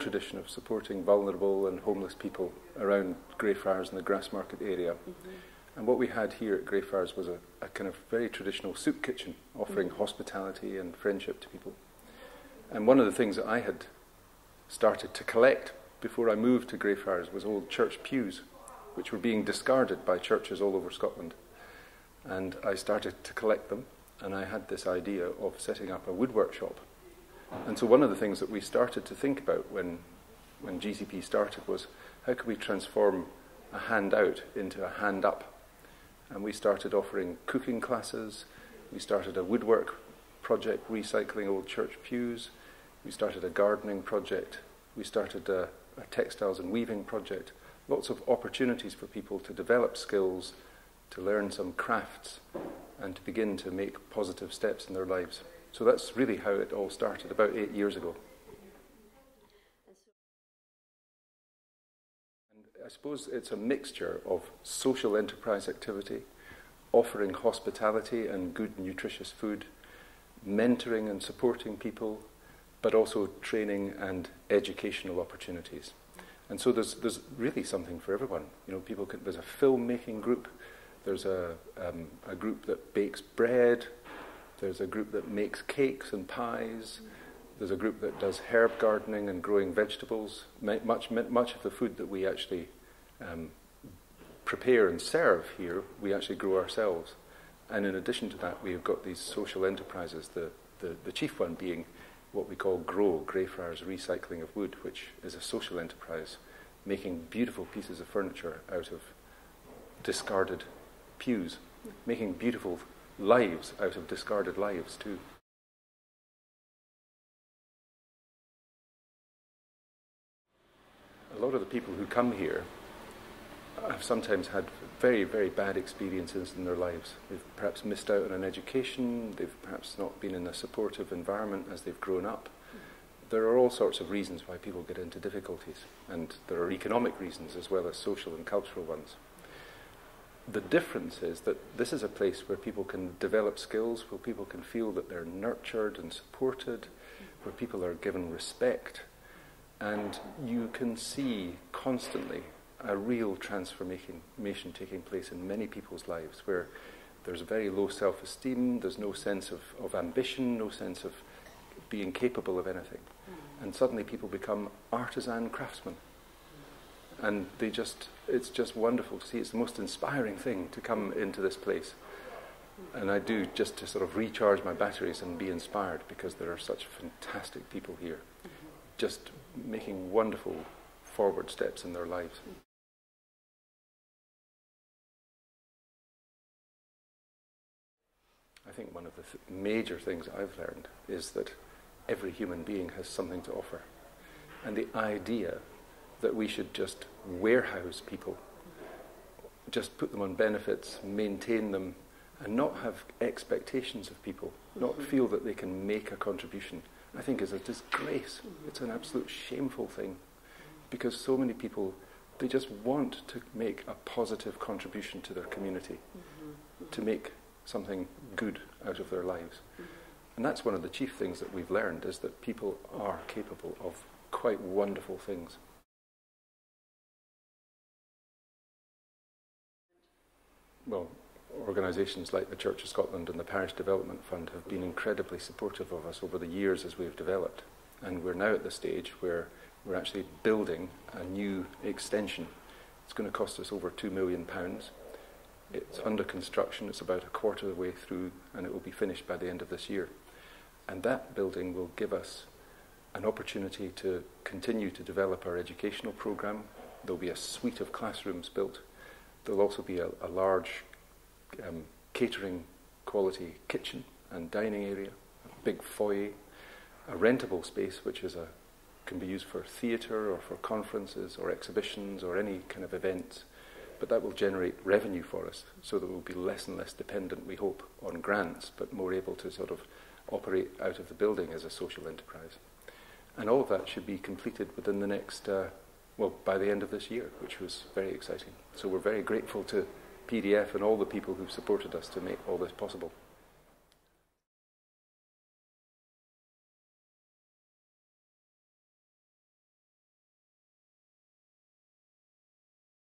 tradition of supporting vulnerable and homeless people around Greyfriars and the Grassmarket area. And what we had here at Greyfriars was a kind of very traditional soup kitchen, offering hospitality and friendship to people. And one of the things that I had started to collect before I moved to Greyfriars was old church pews, which were being discarded by churches all over Scotland. And I started to collect them, and I had this idea of setting up a woodwork shop. And so one of the things that we started to think about when GCP started was, how could we transform a handout into a hand up? And we started offering cooking classes, we started a woodwork project recycling old church pews, we started a gardening project, we started a textiles and weaving project. Lots of opportunities for people to develop skills, to learn some crafts, and to begin to make positive steps in their lives. So that's really how it all started, about 8 years ago. And I suppose it's a mixture of social enterprise activity, offering hospitality and good nutritious food, mentoring and supporting people, but also training and educational opportunities. And so there's really something for everyone. You know, there's a film-making group, there's a group that bakes bread, there's a group that makes cakes and pies, there's a group that does herb gardening and growing vegetables. Much of the food that we actually prepare and serve here, we actually grow ourselves. And in addition to that, we've got these social enterprises, the chief one being what we call GROW, Greyfriars Recycling of Wood, which is a social enterprise, making beautiful pieces of furniture out of discarded pews, making beautiful lives out of discarded lives too. A lot of the people who come here have sometimes had very, very bad experiences in their lives. They've perhaps missed out on an education, they've perhaps not been in a supportive environment as they've grown up. There are all sorts of reasons why people get into difficulties, and there are economic reasons as well as social and cultural ones. The difference is that this is a place where people can develop skills, where people can feel that they're nurtured and supported, where people are given respect, and you can see constantly a real transformation taking place in many people's lives, where there's very low self-esteem, there's no sense of ambition, no sense of being capable of anything. And suddenly people become artisan craftsmen. And it's just wonderful to see. It's the most inspiring thing to come into this place. And I do, just to sort of recharge my batteries and be inspired, because there are such fantastic people here, just making wonderful forward steps in their lives. I think one of the major things I've learned is that every human being has something to offer. And the idea that we should just warehouse people, just put them on benefits, maintain them, and not have expectations of people, not feel that they can make a contribution, I think is a disgrace. It's an absolute shameful thing, because so many people, they just want to make a positive contribution to their community, to make something good out of their lives. And that's one of the chief things that we've learned, is that people are capable of quite wonderful things. Well, organisations like the Church of Scotland and the Parish Development Fund have been incredibly supportive of us over the years as we've developed. And we're now at the stage where we're actually building a new extension. It's going to cost us over £2 million. It's under construction, it's about a quarter of the way through, and it will be finished by the end of this year. And that building will give us an opportunity to continue to develop our educational programme. There'll be a suite of classrooms built. There'll also be a large catering quality kitchen and dining area, a big foyer, a rentable space which can be used for theatre or for conferences or exhibitions or any kind of events. But that will generate revenue for us, so that we'll be less and less dependent, we hope, on grants, but more able to sort of operate out of the building as a social enterprise. And all of that should be completed within the next, by the end of this year, which was very exciting. So we're very grateful to PDF and all the people who've supported us to make all this possible.